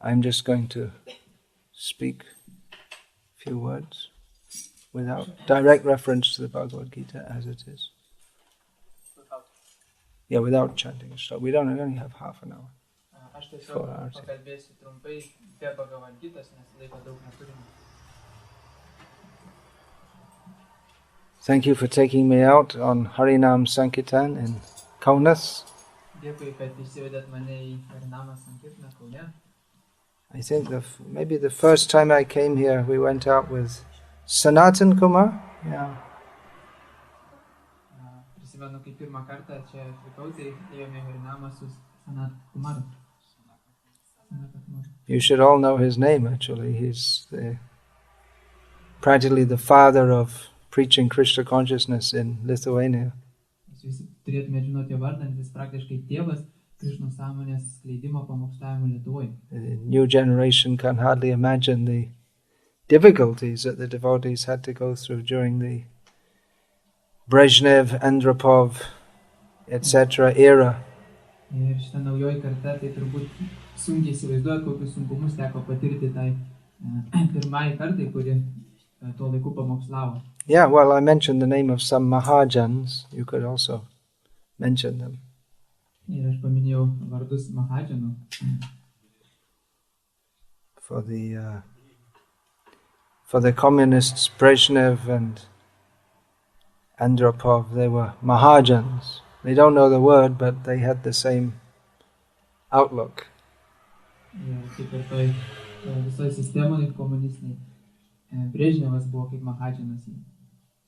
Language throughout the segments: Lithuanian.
I'm just going to speak a few words without direct reference to the Bhagavad Gita as it is. Yeah, without chanting. So we only have half an hour. 4 hours. Thank you for taking me out on Harinam Sankirtan in Kaunas. I think maybe the first time I came here, we went out with Sanatan Kumar. Yeah. You should all know his name, actually. He's practically the father of preaching Krishna consciousness in Lithuania. The new generation can hardly imagine the difficulties that the devotees had to go through during the Brezhnev, Andropov, etc. era. Yeah, well, I mentioned the name of some Mahajans. You could also mention them. For the communists, Brezhnev and Andropov, they were Mahajans. They don't know the word, but they had the same outlook.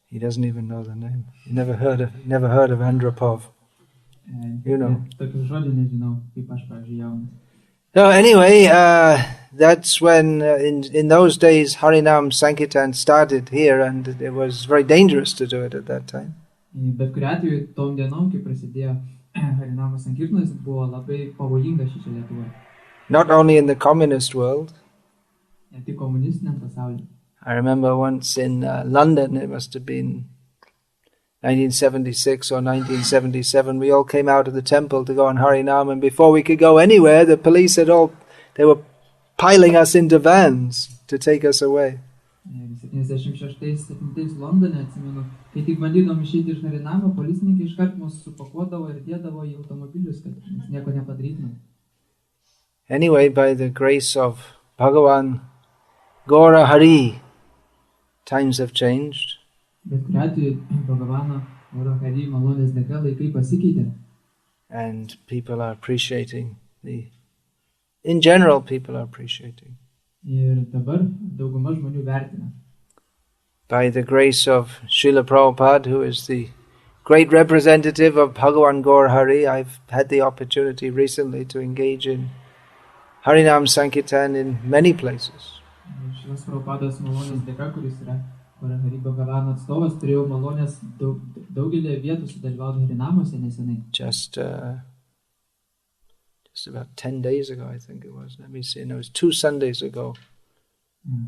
He doesn't even know the name. He never heard of Andropov. You know. So anyway, that's when in those days Harinam Sankirtan started here, and it was very dangerous to do it at that time. Not only in the communist world. I remember once in London, it must have been 1976 or 1977, we all came out of the temple to go on Harinam, and before we could go anywhere, the police they were piling us into vans to take us away. Anyway, by the grace of Bhagavan Gaura Hari, times have changed. And people are appreciating in general, people are appreciating. By the grace of Srila Prabhupada, who is the great representative of Bhagavan Gaura Hari, I've had the opportunity recently to engage in Harinam Sankirtan in many places. Just about 10 days ago, I think it was. Let me see. No, it was 2 Sundays ago.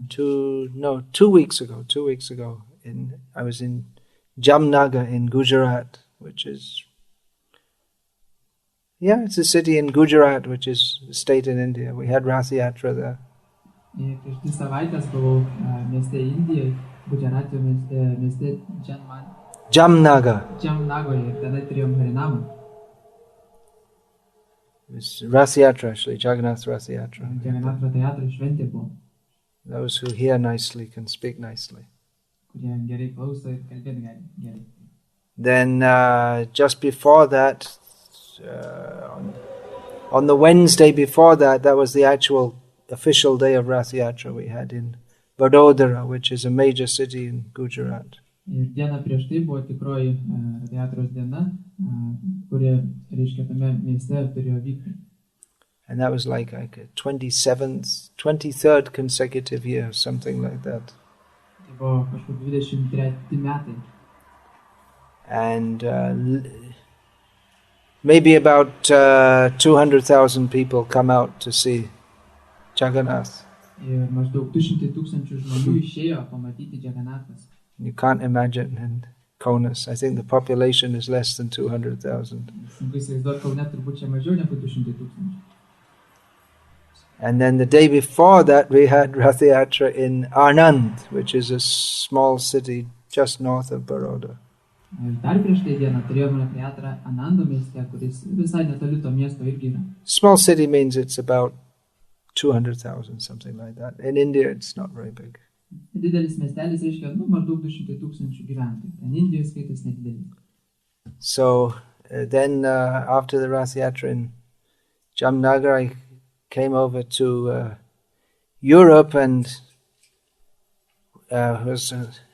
2 weeks ago. 2 weeks ago, I was in Jamnagar in Gujarat, which is it's a city in Gujarat, which is a state in India. We had Rath Yatra there. Jamnagar. It's Rath Yatra, actually, Jagannath Rath Yatra. Those who hear nicely can speak nicely. Then just before that, on the Wednesday before that, that was the actual official day of Rath Yatra we had in Vadodara, which is a major city in Gujarat. And that was like a 23rd consecutive year, something like that. And maybe about 200,000 people come out to see Jagannath. You can't imagine in Kaunas. I think the population is less than 200,000. And then the day before that we had Rath Yatra in Anand, which is a small city just north of Baroda. Dar prieš tai dieną turėjome Rath Yatrą Anando mieste, kuris visai netoli to miesto irgi yra. Small city means it's about 200,000, something like that. In India it's not very big. Didelis miestelis reiškia, maždaug 200,000 gyventojų. Ten Indijoje skaitos nedidelis. So then after the Rath Yatra in Jamnagar, I came over to Europe and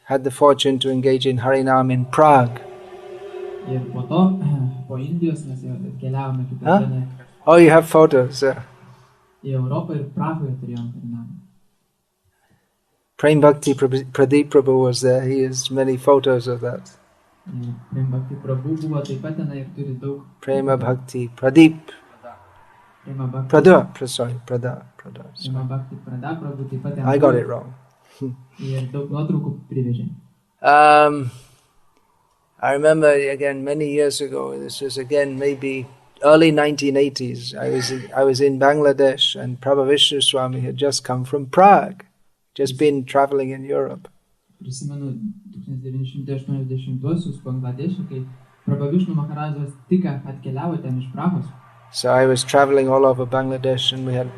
had the fortune to engage in Harinam in Prague. Ir po to, po Indijos mes keliavome kitą dieną Oh, you have photos. į Europą ir Prahoje turėjome Harinamą. Prem Bhakti Pradeep Prabhu was there. He has many photos of that. Prem Bhakti Prabhu buvo taip pat tenai ir turi daug. Prema Bhakti Pradeep. Prema Bhakti Prada. Prema Bhakti Prada Prabhu taip pat. I got it wrong. Ir daug nuotraukų privežė. I remember again many years ago. This was again maybe early 1980s. I was in Bangladesh, and Prabhu Vishnu Swami had just come from Prague, just been traveling in Europe. Prisimenu 1980-uosius Bangladešą, kai Prabhu Vishnu Maharajas tik atkeliavo ten iš Prahos. So I was traveling all over Bangladesh, and we had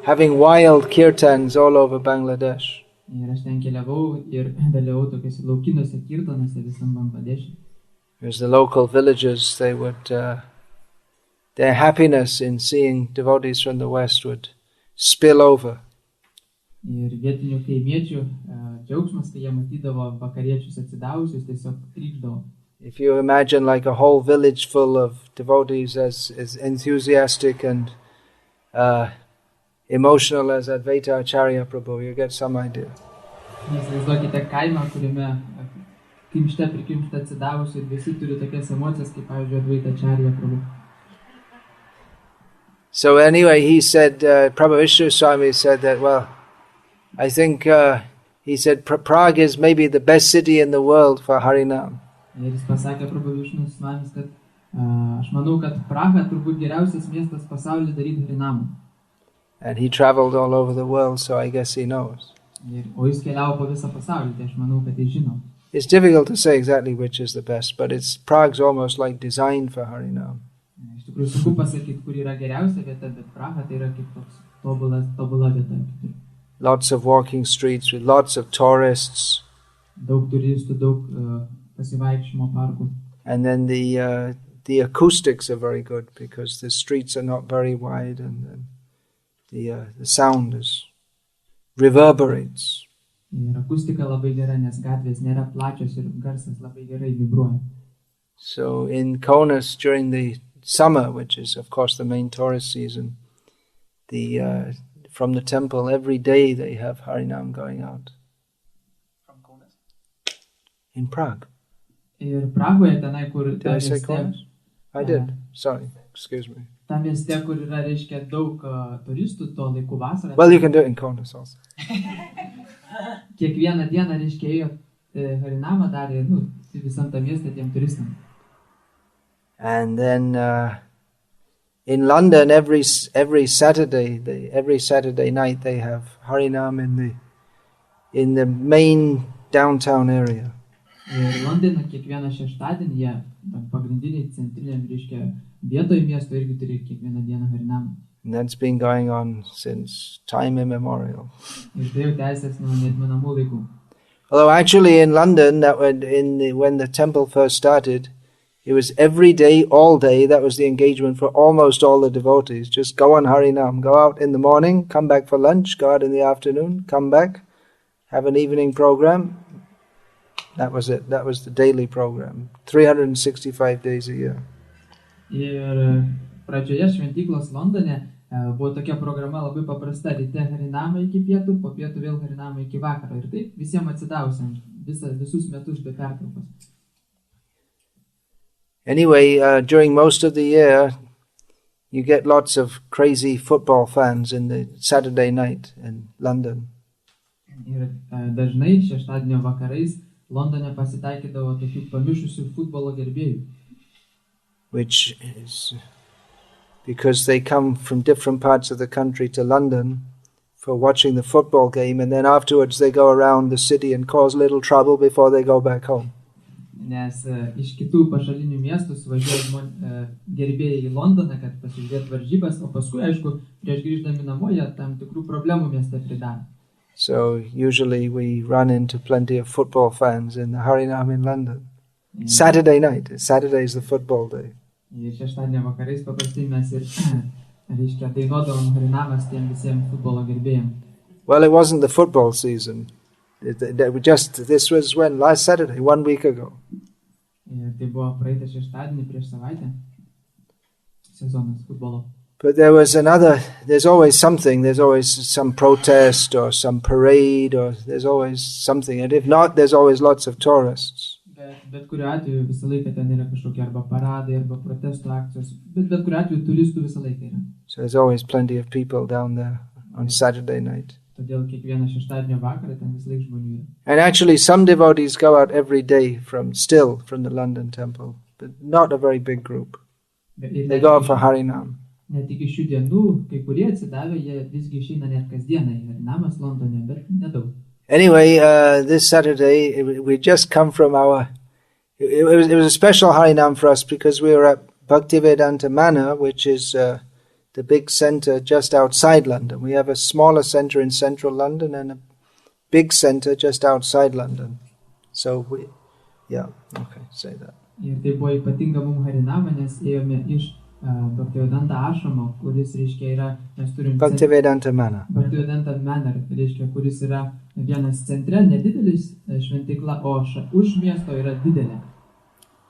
having wild kirtans all over Bangladesh. Ir aš ten keliavau ir dalyvau tokiuose laukiniuose kirtanuose visam Bangladešui. Because the local villagers, they would, their happiness in seeing devotees from the West would spill over. Ir vietinių kaimiečių džiaugsmas, kai jie matydavo vakariečius atsidavusius, tiesiog trykšdavo. If you imagine like a whole village full of devotees as enthusiastic and emotional as Advaita Acharya Prabhu, you get some idea. Įsivaizduokite kaimą, kuriame prikimšte atsidavusių ir visi turi tokias emocijas, kaip pavyzdžiui Advaita Acharya Prabhu. So anyway, he said, Prabhu Vishnu Swami said that, well, I think, he said, Prague is maybe the best city in the world for Harinam. Ir jis pasakė Prabhu Vishnu Swamis, kad aš manau, kad Praha turbūt geriausias miestas pasaulyje daryti Harinamą. And he traveled all over the world, so I guess he knows. O jis keliavo po visą pasaulį, tai aš manau, kad jis žino. It's difficult to say exactly which is the best, but Prague's almost like designed for Harinam. Iš tikrųjų, sunku pasakyti, kur yra geriausia vieta, bet Praha tai yra kaip toks tobula vieta. Lots of walking streets with lots of tourists. Daug turistų, daug pasivaikščiojimo parkų. And then the acoustics are very good because the streets are not very wide, and the sound reverberates. Ir akustika labai gera, nes gatvės nėra plačios ir garsas labai gerai vibruoja. So in Kaunas during the summer, which is of course the main tourist season, from the temple every day they have Harinam going out. From Kaunas? In Prague. Ir Prahoje tenai, kur... Did I say Kaunas? I did. Sorry, excuse me. Tam mieste, kur yra, reiškia, daug turistų, to laikų vasarą. Well, you can do it in Kaunas also. Kiekvieną dieną, reiškia, ėjo Harinamą darė, visam tam mieste tiem turistam. And then in London, every Saturday night they have Harinam in the main downtown area. Ir Londone kiekvieną šeštadienį jie pagrindiniai centriniam, reiškia, vietoje miesto irgi turi kiekvieną dieną Harinamą. And that's been going on since time immemorial. Ir tai jau tęsiasi nuo neatmenamų laikų. Although actually in London, when the temple first started, it was every day, all day. That was the engagement for almost all the devotees. Just go on Harinam, go out in the morning, come back for lunch, go out in the afternoon, come back, have an evening program. That was it. That was the daily program. 365 days a year. Ir pradžioje šventyklos Londone buvo tokia programa labai paprasta. Ryte Harinamą iki pietų, po pietų vėl Harinamą iki vakaro. Ir taip visiems atsidavusiam visus metus be pertraukos. Anyway, during most of the year, you get lots of crazy football fans in the Saturday night in London. Ir dažnai šeštadienio vakarais Londone pasitaikydavo tokių pamišusių futbolo gerbėjų. Which is because they come from different parts of the country to London for watching the football game, and then afterwards they go around the city and cause little trouble before they go back home. Nes iš kitų pašalinių miestų suvažiuoja gerbėjai į Londoną, kad pasižiūrėtų varžybas, o paskui, aišku, prieš grįždami namo jie tam tikrų problemų mieste pridaro. So usually we run into plenty of football fans in the Harinama in London. Saturday night. Saturday is the football day. Ir šeštadienio vakarais paprastai mes ir reiškia dainuodavom Harinamas tiem visiems futbolo gerbėjams. Well, it wasn't the football season. This was when? Last Saturday, 1 week ago. Ir tai buvo praeitą šeštadienį prieš savaitę sezonas futbolo. But there's always something, there's always some protest or some parade, or there's always something. And if not, there's always lots of tourists. Bet kuriuo atveju visą laiką ten yra kažkokie arba paradai, arba protesto akcijos. Bet kuriuo atveju turistų visą laiką yra. So there's always plenty of people down there on Saturday night. Todėl kiekvieną šeštadienio vakarą ten visą laiką žmonių yra. And actually some devotees go out every day from the London temple, but not a very big group. They go out for Harinam. Net iki šių dienų, kai kurie atsidavę, jie visgi išeina net kasdieną į Harinamas Londone, bet nedaug. Anyway, this Saturday we just come from it was a special Harinam for us because we were at Bhaktivedanta Manor, which is the big center just outside London. We have a smaller center in central London and a big center just outside London. So say that. Ir tai buvo ypatinga mums Harinama, nes ėjome iš Bhaktivedanta Ashramo, kuris reiškia yra, mes turim Bhaktivedanta Manor. Bhaktivedanta Manor, reiškia, kuris yra vienas centre, nedidelis šventykla, o už miesto yra didelė.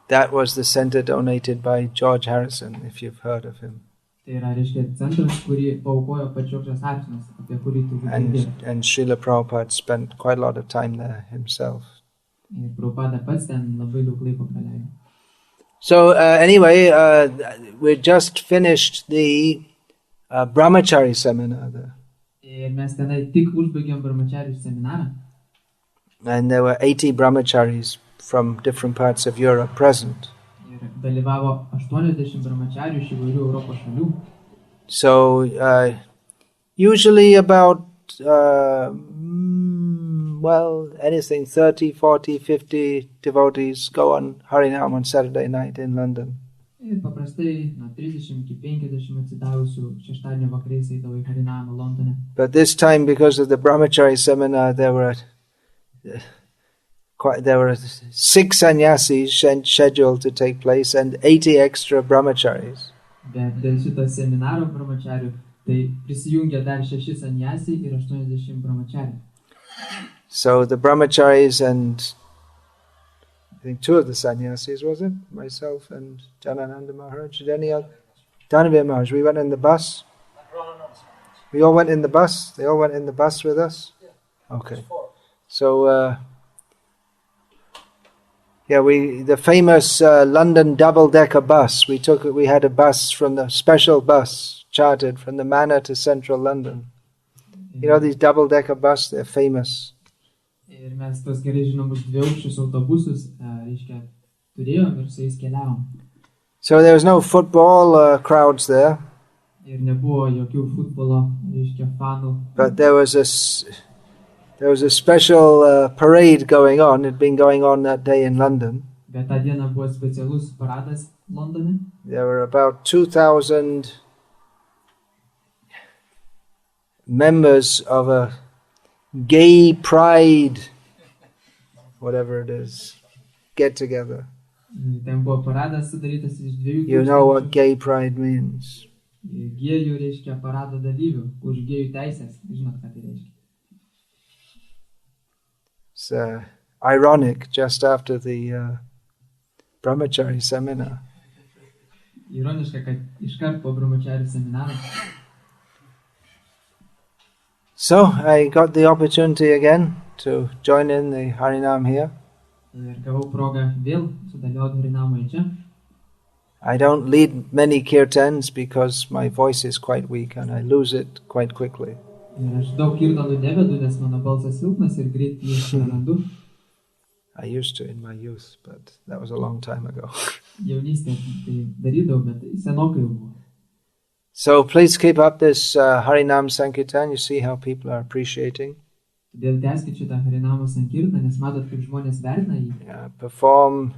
That was the center donated by George Harrison, if you've heard of him. Tai yra, reiškia, centras, kurį paaukojo pats George'as Harrisonas, apie kurį tu girdėjai. And Srila Prabhupada spent quite a lot of time there himself. Ir Prabhupada pats ten labai daug laiko praleido. So anyway, we just finished the brahmachari seminar there. Ir mes tenai tik užbaigėm brahmacharių seminarą. And there were 80 brahmacharis from different parts of Europe present. Ir dalyvavo 80 brahmacharių iš įvairių Europos šalių. So usually about anything 30, 40, 50 devotees go on Harinam on Saturday night in London. Ir paprastai nuo 30 iki 50 atsidavusių šeštadienio vakariais eidavo į Harinamą Londone. But this time, because of the brahmachari seminar, there were 6 sannyasis scheduled to take place and 80 extra brahmacharis. Bet dėl šito seminaro brahmacharių, tai prisijungė dar 6 sannyasis ir 80 brahmacharių. So the brahmacharis and I think 2 of the sannyasis, was it? Myself and Janananda Maharaj. Did any other? Dhanavir Maharaj. We went in the bus. We all went in the bus. They all went in the bus with us. Yeah. Okay. So the famous London double-decker bus. We had a bus from the special bus chartered from the Manor to central London. You know these double-decker bus? They're famous. Ir mes tos gerai žinomus dviaukščius autobusus, reiškia, turėjom ir su jais keliavom. So there was no football crowds there. Ir nebuvo jokių futbolo, reiškia, fanų. But there was a special parade going on. It had been going on that day in London. Bet tą dieną buvo specialus paradas Londone. There were about 2,000 members of a gay pride, whatever it is, get together. Ten buvo paradas sudarytas iš 2,000. You know what gay pride means. Gėjų reiškia parado dalyvių, už gėjų teisės, žinot, ką tai reiškia. It's ironic, just after the brahmachari seminar. Ironiška, kad iškart po brahmachari seminaro. So I got the opportunity again to join in the Harinam here. Ir gavau progą vėl sudalyvauti Harinamoje čia. I don't lead many kirtans because my voice is quite weak and I lose it quite quickly. Ir aš daug kirtanų nevedu, nes mano balsas silpnas ir greit jį prarandu. I used to in my youth, but that was a long time ago. Jaunystėje tai darydavau, bet senokai jau buvo. So please keep up this Harinam Sankirtan. You see how people are appreciating. Todėl tęskit šitą Harinamo sankirtaną, nes matot, kaip žmonės vertina jį. Perform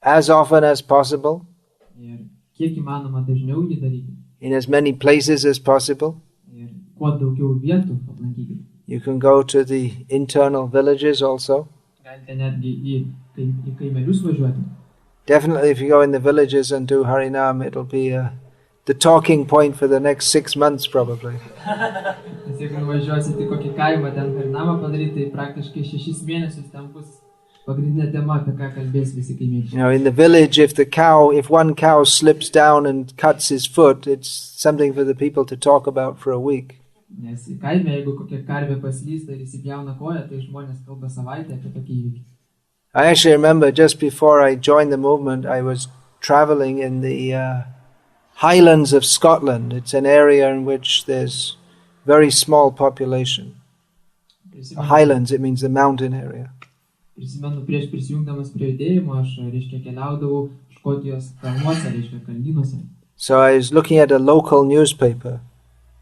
as often as possible. Ir kiek įmanoma dažniau jį darykit. In as many places as possible. Ir kuo daugiau vietų aplankykit. You can go to the internal villages also. Galite netgi į kaimelius važiuoti. Definitely if you go in the villages and do Harinam, it'll be the talking point for the next 6 months probably. Nes jeigu važiuosit į kokį kaimą ten Harinamą padaryti, tai praktiškai 6 mėnesius ten bus pagrindinė tema, apie ką kalbės visi kaimiečiai. You know, in the village, if one cow slips down and cuts his foot, it's something for the people to talk about for a week. Nes į kaimę, jeigu kokia karvė paslysta ir įsipjauna koją, tai žmonės kalba savaitę apie tokį įvykį. I actually remember just before I joined the movement, I was traveling in the Highlands of Scotland. It's an area in which there's very small population. Highlands, it means the mountain area. Prisimenu, prieš prisijungdamas prie judėjimo, aš, keliaudavau Škotijos kalnuose, kalnynuose. So I was looking at a local newspaper.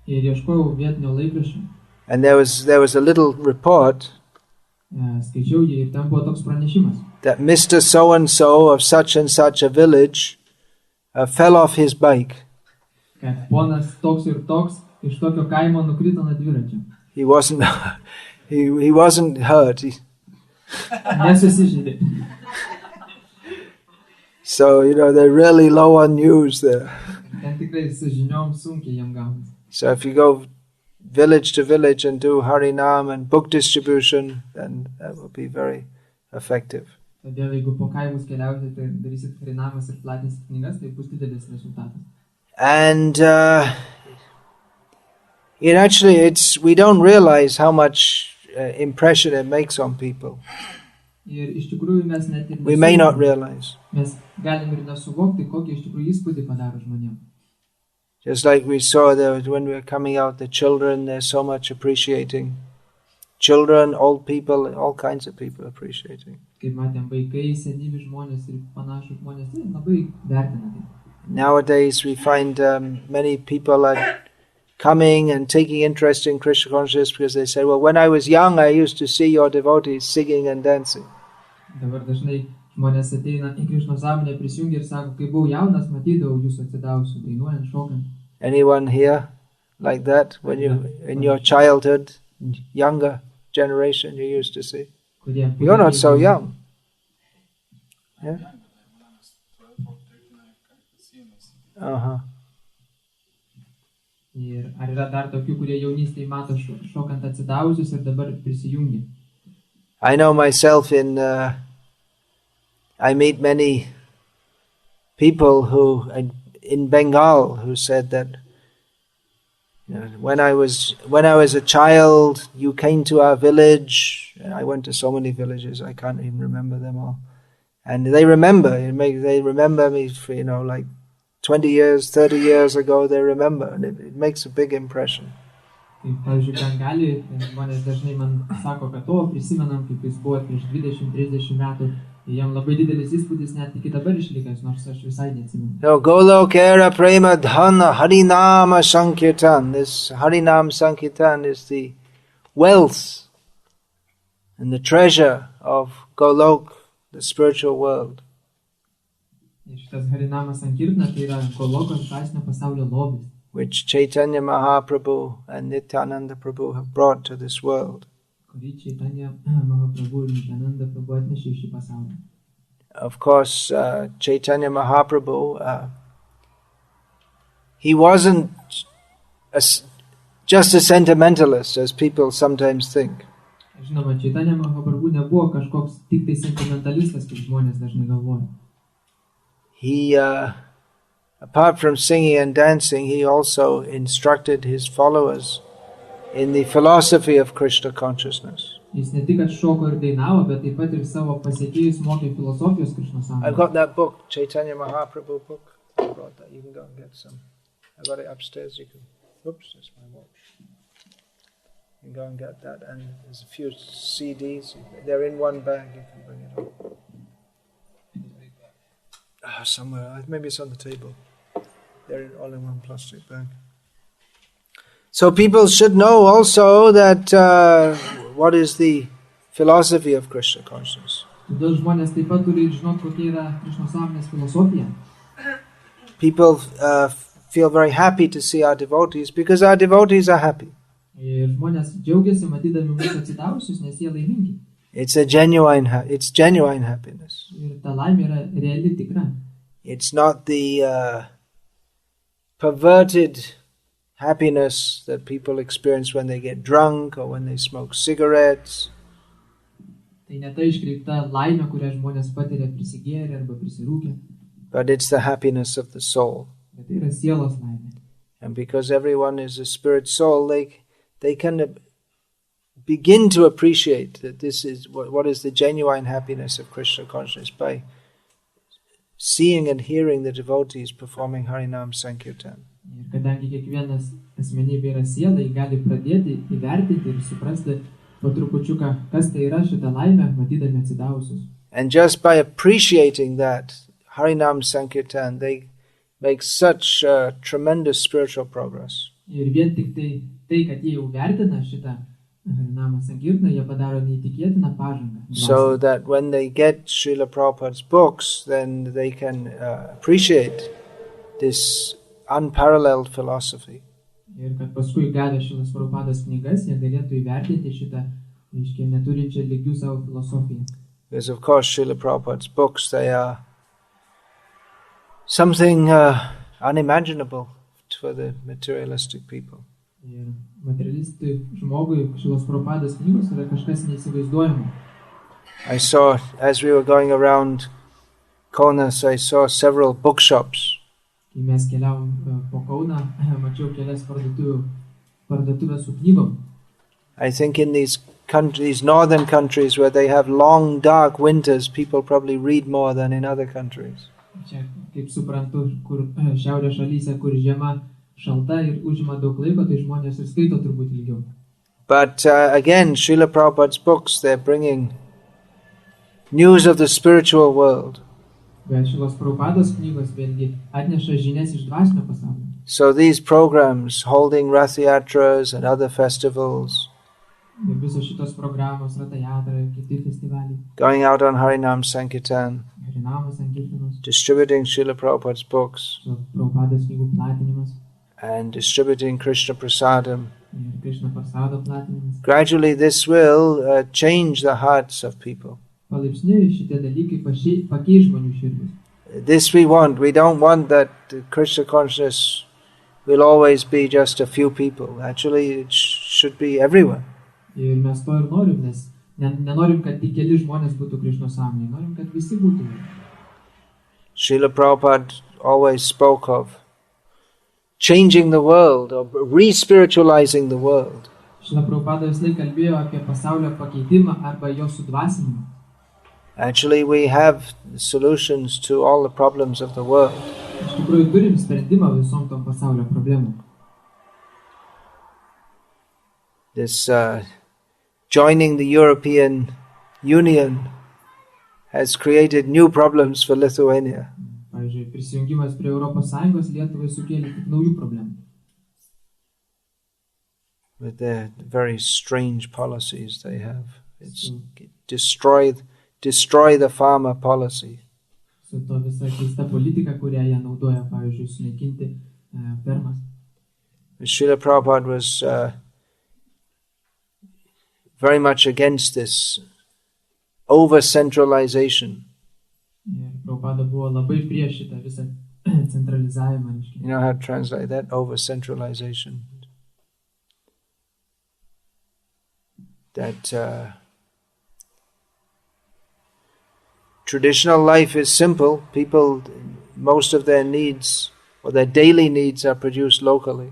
Ir ieškojau vietinio laikraščio. And there was a little report Skaičiau jį ir ten buvo toks pranešimas. That Mr. So-and-so of such and such a village fell off his bike. Kad ponas toks ir toks iš tokio kaimo nukrito nuo dviračio. He wasn't hurt. Nesusižeidė. So, you know, they're really low on news there. Ten tikrai su žiniom sunkiai jam gaunasi. So if you go village to village and do Harinam and book distribution, then that will be very effective. Todėl jeigu po kaimus keliausite, tai darysit Harinamas ir platinsit knygas, tai bus didelis rezultatas. And we don't realize how much impression it makes on people. Ir iš tikrųjų mes net ir we may not realize. Mes galim ir nesuvokti, kokį iš tikrųjų įspūdį padaro žmonėms. Just like we saw there when we were coming out, the children, they're so much appreciating. Children, old people, all kinds of people appreciating. Kaip matėm, vaikai, senyvi žmonės ir panašus žmonės, tai labai vertina tai. Nowadays we find many people are coming and taking interest in Krishna consciousness because they say, well, when I was young, I used to see your devotees singing and dancing. Dabar dažnai žmonės ateina į Krishnos sąmonę, prisijungia ir sako, kai buvau jaunas, matydavau jūsų atsidavusių, dainuojant, šokant. Anyone here like that when you in your childhood, younger generation, you used to see? You're not so young. Yeah? Ir ar yra dar tokių, kurie jaunystėje mato šokant atsidavusius ir dabar prisijungia? I know myself I meet many people who in Bengal who said that, you know, when I was a child, you came to our village. I went to so many villages, I can't even remember them all. And they remember me for, you know, like 20 years, 30 years ago, they remember, and it makes a big impression. Pavyzdžiui, Bengali žmonės dažnai man sako, kad prisimenam, kaip jis buvo prieš 20-30 metų. Jam labai didelis įspūdis net iki dabar išlikęs, nors aš visai neatsimenu. So, Golokera Prema Dhana Harinama Sankirtan. This Harinam Sankirtan is the wealth and the treasure of Golok, the spiritual world. Šitas Harinama Sankirtana tai yra Goloko dvasinio pasaulio lobis, which Chaitanya Mahaprabhu and Nityananda Prabhu have brought to this world. Of course, Chaitanya Mahaprabhu, he wasn't just a sentimentalist, as people sometimes think. Žinoma, Chaitanya Mahaprabhu nebuvo kažkoks tik tai sentimentalistas, kaip žmonės dažnai galvoja. He, apart from singing and dancing, he also instructed his followers in the philosophy of Krishna consciousness. Jis ne tik šoko ir dainavo, bet taip pat ir savo pasiekėjus mokė filosofijos Krishnos sąmonės. I've got that book, Chaitanya Mahaprabhu book. I brought that. You can go and get some. I got it upstairs. You can. Oops, that's my watch. You can go and get that. And there's a few CDs. They're in one bag. You can bring it up. Somewhere. Maybe it's on the table. They're all in one plastic bag. So people should know also that what is the philosophy of Krishna consciousness. Todėl žmonės taip pat turi žinoti, kokia yra Krišnos sąmonės filosofija. People feel very happy to see our devotees because our devotees are happy. Ir žmonės džiaugiasi matydami mūsų atsidavusius, nes jie laimingi. It's genuine happiness. Ir ta laimė yra reali, tikra. It's not the perverted happiness that people experience when they get drunk or when they smoke cigarettes. Tai ne ta iškreipta laimė, kurią žmonės patiria prisigėrę arba prisirūkę. But it's the happiness of the soul. Bet tai yra sielos laimė. And because everyone is a spirit soul, they can begin to appreciate that this is what is the genuine happiness of Krishna consciousness by seeing and hearing the devotees performing Harinam Sankirtan. Ir kadangi kiekvienas asmenybė yra siela, jį gali pradėti įvertinti ir suprasti po trupučiuką, kas tai yra šitą laimę, matydami atsidavusius. And just by appreciating that Harinam Sankirtan, they make such tremendous spiritual progress. Ir vien tik tai, kad jie jau vertina šitą Harinamą Sankirtaną, jie padaro neįtikėtiną pažangą. So that when they get Srila Prabhupada's books, then they can appreciate this unparalleled philosophy. Ir kad paskui gavę Srilas Prabhupados knygas, jie galėtų įvertinti šitą, reiškia, neturinčią lygių savo filosofiją. Because of course Srila Prabhupada's books, they are something unimaginable for the materialistic people. Ir materialistui žmogui Srilas Prabhupados knygos yra kažkas neįsivaizduojamo. I saw, as we were going around Kaunas, I saw several bookshops. Kai mes keliavom po Kauną, mačiau kelias parduotuvės su knygom. I think in these northern countries where they have long dark winters, people probably read more than in other countries. Čia, kaip suprantu, kur šiaurės šalyse, kur žiema šalta ir užima daug laiko, tai žmonės ir skaito turbūt ilgiau. But again, Srila Prabhupada's books, they're bringing news of the spiritual world. Bet Srilas Prabhupados knygos vėlgi atneša žinias iš dvasinio pasaulio. So these programs, holding Rath Yatras and other festivals, Ir visos šitos programos, Ratha Yatra, kiti festivaliai, going out on Harinam Sankirtan, Harinama Sankirtanos, distributing Srila Prabhupada's books, Prabhupados knygų platinimas and distributing Krishna Prasadam. ir Krishna Prasado platinimas. Gradually this will change the hearts of people. Palaipsniui šitie dalykai pakeis žmonių širdis. This we want. We don't want that Krishna consciousness will always be just a few people. Actually, it should be everyone. Ir mes to ir norim, nes nenorim, kad tik keli žmonės būtų Krišnos sąmonėje, norim, kad visi būtų. Srila Prabhupada always spoke of changing the world or re-spiritualizing the world. Srila Prabhupada visą laiką kalbėjo apie pasaulio pakeitimą arba jo sudvasinimą. Actually, we have solutions to all the problems of the world. Iš tikrųjų turim sprendimą visom tom pasaulio problemom. This joining the European Union has created new problems for Lithuania. Pavyzdžiui, prisijungimas prie Europos Sąjungos Lietuvai sukėlė tik naujų problemų. With their very strange policies they have. It's destroy the farmer policy. Su to visa keista politika, kurią jie naudoja, pavyzdžiui, sunaikinti fermas. Srila Prabhupada was very much against this over-centralization. Ir Prabhupada buvo labai prieš šitą visą centralizavimą. You know how to translate that? Over-centralization. That traditional life is simple. People, most of their needs or their daily needs are produced locally.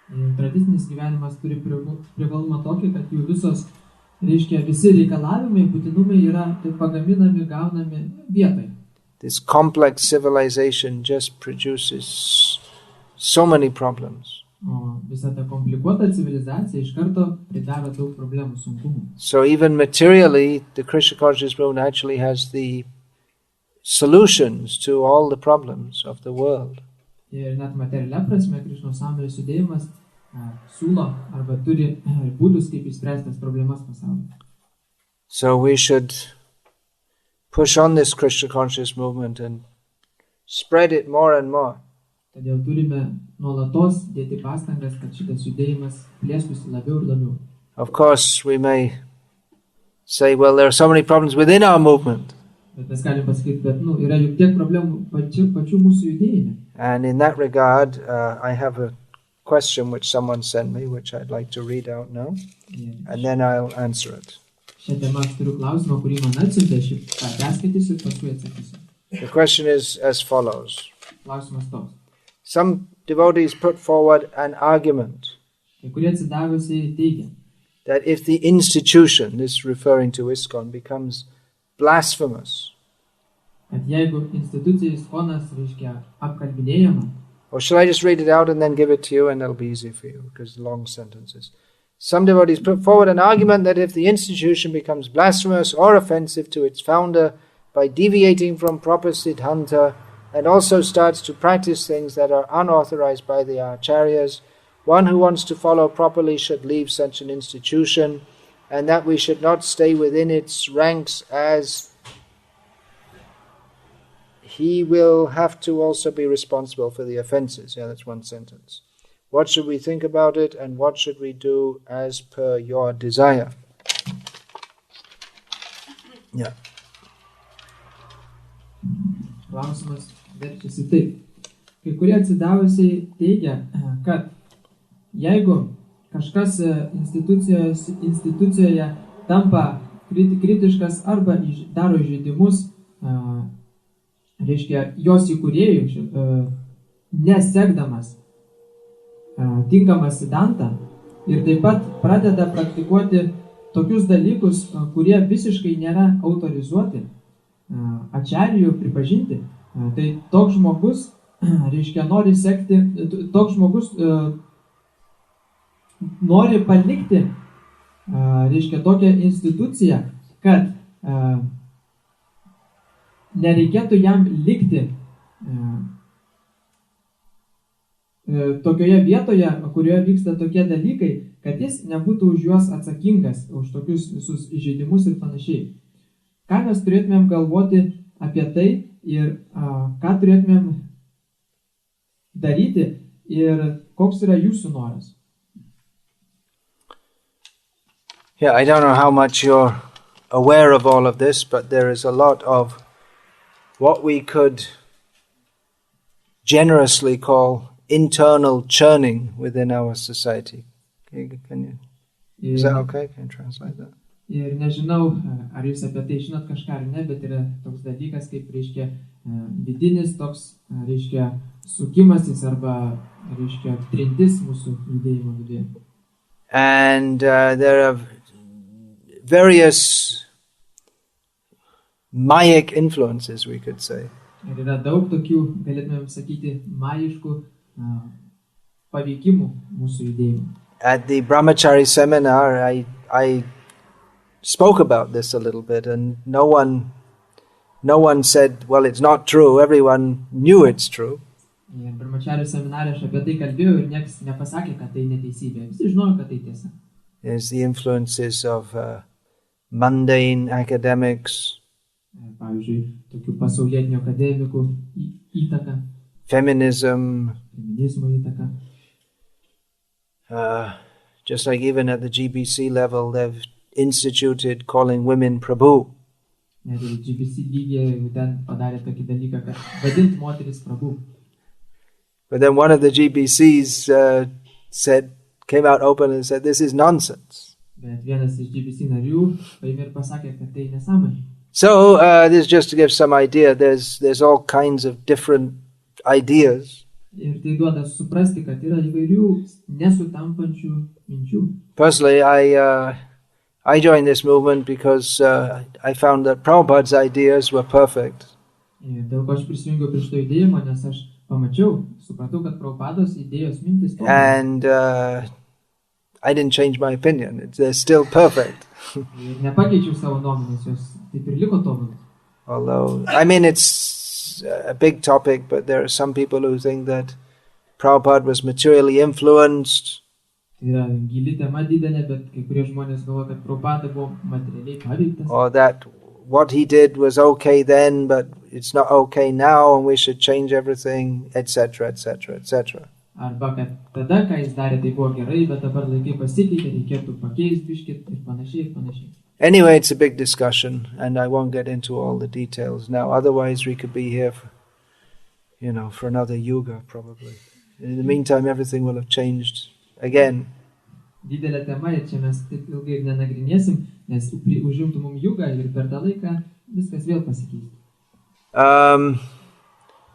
Tradicinis gyvenimas turi privalumą tokį, kad jų visos, reiškia, visi reikalavimai, būtinumai yra pagaminami, gaunami vietai. This complex civilization just produces so many problems. O visa ta komplikuota civilizacija iš karto pridaro daug problemų, sunkumų. So even materially, the Krishna conscious movement actually has the solutions to all the problems of the world. Ir net materialia prasme Krišnos sąmonės judėjimas siūlo arba turi būdus, kaip išspręsti tas problemas pasaulyje. So we should push on this Krishna conscious movement and spread it more and more. Todėl turime nuolatos dėti pastangas, kad šitas judėjimas plėstųsi labiau ir labiau. Of course, we may say, well, there are so many problems within our movement. Bet mes galim pasakyti, bet yra juk tiek problemų pačių mūsų judėjime. And in that regard, I have a question which someone sent me, which I'd like to read out now, and then I'll answer it. Šią temą aš turiu klausimą, kurį man atsiuntė, aš perskaitysiu ir paskui atsakysiu. The question is as follows. Klausimas toks. Some devotees put forward an argument Kai kurie atsidavusiai teigia, that if the institution, this referring to ISKCON, becomes blasphemous, kad jeigu institucija Kaunas reiškia apkalbinėjama, or shall I just read it out and then give it to you and that'll be easy for you because long sentences. Some devotees put forward an argument that if the institution becomes blasphemous or offensive to its founder by deviating from proper siddhanta and also starts to practice things that are unauthorized by the acharyas, one who wants to follow properly should leave such an institution, and that we should not stay within its ranks as he will have to also be responsible for the offenses. Yeah, that's one sentence. What should we think about it, and what should we do as per your desire? Yeah. Klausimas verčiasi taip. Kai kurie atsidavusiai teigia, kad jeigu kažkas institucijoje tampa kritiškas arba daro įžeidimus, reiškia jos įkūrėjų, nesekdamas tinkamą siddhantą ir taip pat pradeda praktikuoti tokius dalykus, kurie visiškai nėra autorizuoti, acharyjų pripažinti, tai toks žmogus, reiškia, nori sekti, toks žmogus nori palikti, reiškia, tokią instituciją, kad nereikėtų jam likti tokioje vietoje, kurioje vyksta tokie dalykai, kad jis nebūtų už juos atsakingas, už tokius visus įžeidimus ir panašiai. Ką mes turėtumėm galvoti apie tai ir ką turėtumėm daryti ir koks yra jūsų noras? Yeah, I don't know how much you're aware of all of this, but there is a lot of what we could generously call internal churning within our society. Is that okay? Can you translate that? Ir nežinau, ar jūs apie tai žinot kažką ar ne, bet yra toks dalykas, kaip, reiškia, vidinis toks, reiškia, sukimasis arba, reiškia, trintis mūsų judėjimo viduje. And there are various Mayic influences, we could say. Ir yra daug tokių, galėtumėm sakyti, majiškų paveikimų mūsų judėjimo. At the Brahmachari seminar, I spoke about this a little bit, and no one said, well, it's not true. Everyone knew it's true. Ir Brahmachari seminare aš apie tai kalbėjau ir niekas nepasakė, kad tai neteisybė. Visi žinojo, kad tai tiesa. There's the influences of mundane academics, pavyzdžiui, tokių pasaulietinių akademikų įtaka, feminizmo įtaka. Just like even at the GBC level, they've instituted calling women Prabhu. Net ir GBC lygyje ten padarė tokį dalyką, kad vadint moteris Prabhu. But then one of the GBCs came out open and said, this is nonsense. Bet vienas iš GBC narių paėmė ir pasakė, kad tai nesąmonė. So, this is just to give some idea, there's all kinds of different ideas. Ir tai duoda suprasti, kad yra įvairių nesutampančių minčių. Personally, I joined this movement because I found that Prabhupada's ideas were perfect. Ir dėl ko aš prisijungiau prie šito judėjimo, nes aš pamačiau, supratau, kad Prabhupados idėjos mintis tobulos. And I didn't change my opinion. They're still perfect. Ir nepakeičiau savo nuomonės, jos taip ir liko tobulos. Although, I mean, it's it's a big topic, but there are some people who think that Prabhupada was materially influenced. Or that what he did was okay then, but it's not okay now, and we should change everything, etc., etc., etc. Arba kad tada, ką jis darė, tai buvo gerai, bet dabar laikai pasikeitė, reikėtų pakeisti biškit ir panašiai. Anyway, it's a big discussion, and I won't get into all the details now. Otherwise, we could be here for another yuga, probably. In the meantime, everything will have changed again. Didelė tema, ir čia mes taip ilgai ir nenagrinėsim, nes užimtų mums jugą ir per tą laiką viskas vėl pasikeis.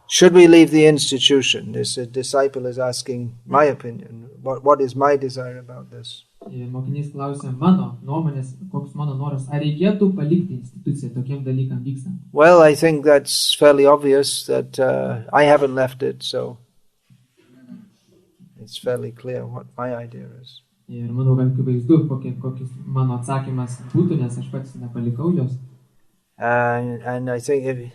Should we leave the institution? This disciple is asking my opinion. What is my desire about this? Mokinys klausė mano nuomonės, koks mano noras, ar reikėtų palikti instituciją tokiem dalykam vykstant. Well, I think that's fairly obvious that I haven't left it, so it's fairly clear what my idea is. Ir manau, kad akivaizdu, kokis mano atsakymas būtų, nes aš pats nepalikau jos. And I think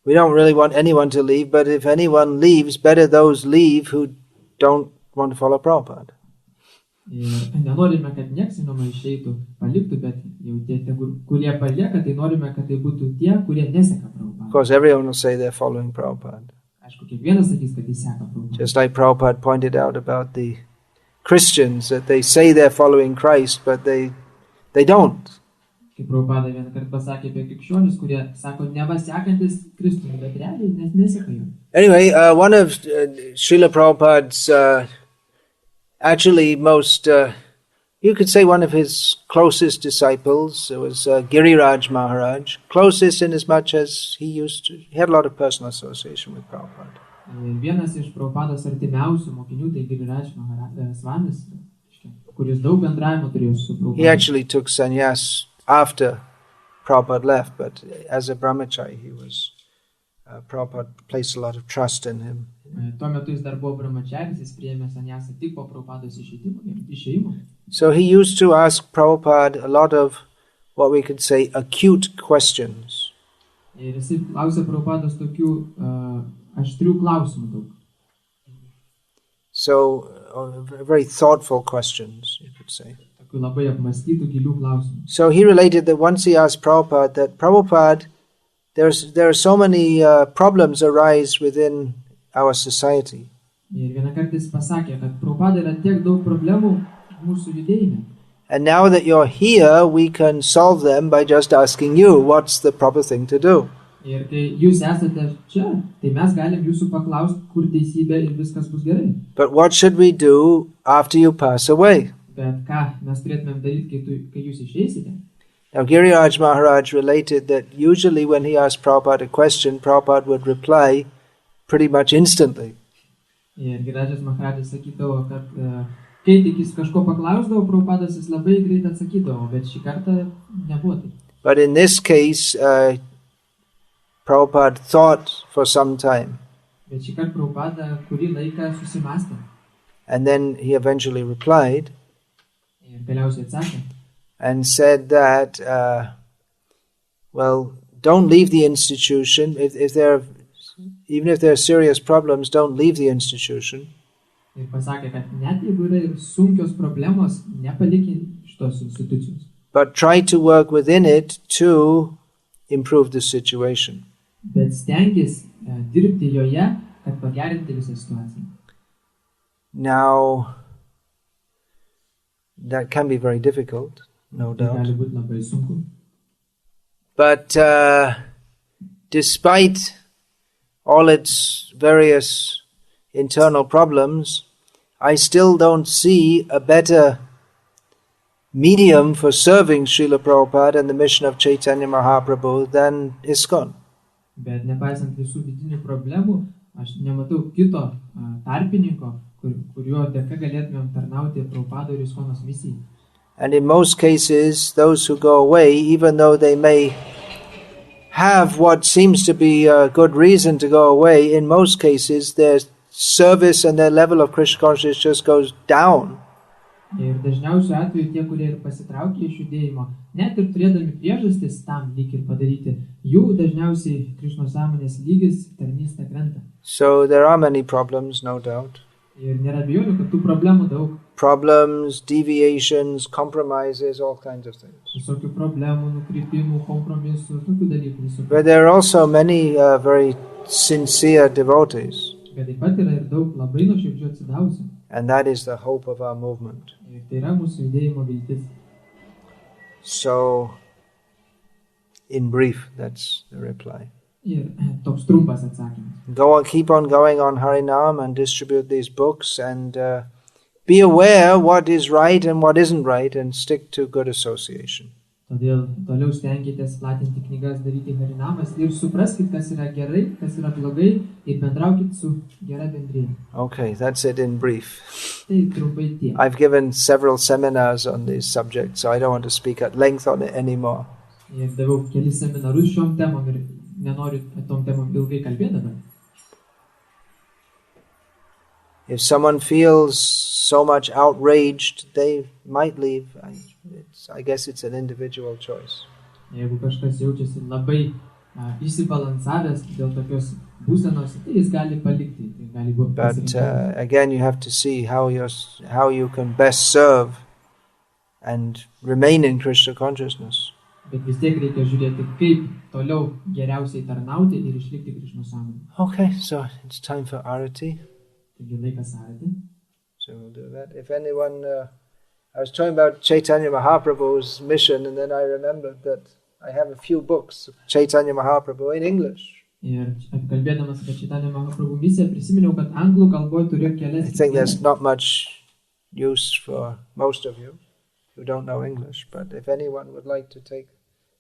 we don't really want anyone to leave, but if anyone leaves, better those leave who don't want to follow Prabhupada. Nenorime, kad nieks išeitų, paliktų, bet jau tie, kurie palieka, tai norime, kad tai būtų tie, kurie neseka Prabhupada. Of course, everyone will say they're following Prabhupada. Aišku, kiekvienas sakys, kad jis seka Prabhupada. Just like Prabhupada pointed out about the Christians, that they say they're following Christ, but they don't. Prabhupada vieną kartą pasakė apie krikščionis, kurie sako, neva sekantis Kristumi, bet realiai neseka jo. Anyway, one of Srila Prabhupada's actually most, you could say one of his closest disciples, it was Giriraj Maharaj, closest in as much as he had a lot of personal association with Prabhupada. Vienas iš Prabhupados artimiausių mokinių, tai Giriraj Maharaj Svamis, kuris daug bendravimo turėjo su Prabhupada. He actually took sannyas after Prabhupada left, but as a brahmachari, Prabhupada placed a lot of trust in him. Tuo metu jis dar buvo brahmacharis, jis priėmė sannyasą tik po Prabhupados išėjimo. So he used to ask Prabhupada a lot of what we could say acute questions. Ir jis klausė Prabhupados tokių aštrių klausimų daug. So very thoughtful questions, you could say. So he related that once he asked Prabhupada that Prabhupada, there are so many problems arise within our society. And now that you're here, we can solve them by just asking you what's the proper thing to do. But what should we do after you pass away? Now Giriraj Maharaj related that usually when he asked Prabhupada a question, Prabhupada would reply pretty much instantly. But in this case, Prabhupada thought for some time. And then he eventually replied and said that, don't leave the institution. Even if there are serious problems, don't leave the institution. But try to work within it to improve the situation. Now, that can be very difficult, no doubt. But despite all its various internal problems, I still don't see a better medium for serving Srila Prabhupada and the mission of Chaitanya Mahaprabhu than ISKCON. Bet nepaisant visų vidinių problemų, aš nematau kito tarpininko, kuriuo dėka galėtumėm tarnauti Prabhupada ir ISKCONos misijai. And in most cases, those who go away, even though they may have what seems to be a good reason to go away, in most cases their service and their level of Krishna consciousness just goes down Ir dažniausiu atveju tie, kurie ir pasitraukia iš judėjimo, net ir turėdami priežastis tam lyg ir padaryti, jų dažniausiai Krišnos sąmonės lygis tarnystė krenta. So there are many problems, no doubt. Ir nėra abejonių, kad tų problemų daug. Problems, deviations, compromises, all kinds of things. Visokių problemų, nukrypimų, kompromisų, tokių dalykų visokių. But there are also many very sincere devotees. Bet taip pat yra ir daug labai nuoširdžių atsidavusių. And that is the hope of our movement. Ir tai yra mūsų judėjimo viltis. So, in brief, that's the reply. Ir toks trumpas atsakymas. Go on, keep on going on Harinam and distribute these books and be aware what is right and what isn't right and stick to good association. Todėl toliau stenkitės platinti knygas, daryti harinamas ir supraskit, kas yra gerai, kas yra blogai ir bendraukit su gera bendrija. Okay, that's it in brief. Tai trumpai tiek. I've given several seminars on this subject, so I don't want to speak at length on it anymore. Ir daviau kelis seminarus šiom temom ir nenoriu tom temom ilgai kalbėti dabar. If someone feels so much outraged, they might leave. I guess it's an individual choice. Jeigu kažkas jaučiasi labai išsibalansavęs dėl tokios būsenos, tai jis gali palikti. Tai gali būti But again, you have to see how you can best serve and remain in Krishna consciousness. Bet vis tiek reikia žiūrėti, kaip toliau geriausiai tarnauti ir išlikti Krišnos sąmonėje. Okay, so it's time for arati. Taigi laikas arati. So we'll do that. If anyone, I was talking about Chaitanya Mahaprabhu's mission, and then I remembered that I have a few books of Chaitanya Mahaprabhu in English. Ir kalbėdamas apie Chaitanya Mahaprabhu misiją, prisiminiau, kad anglų kalboje turiu kelias. I think there's not much use for most of you who don't know English, but if anyone would like to take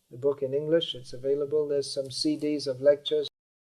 the book in English, it's available. There's some CDs of lectures.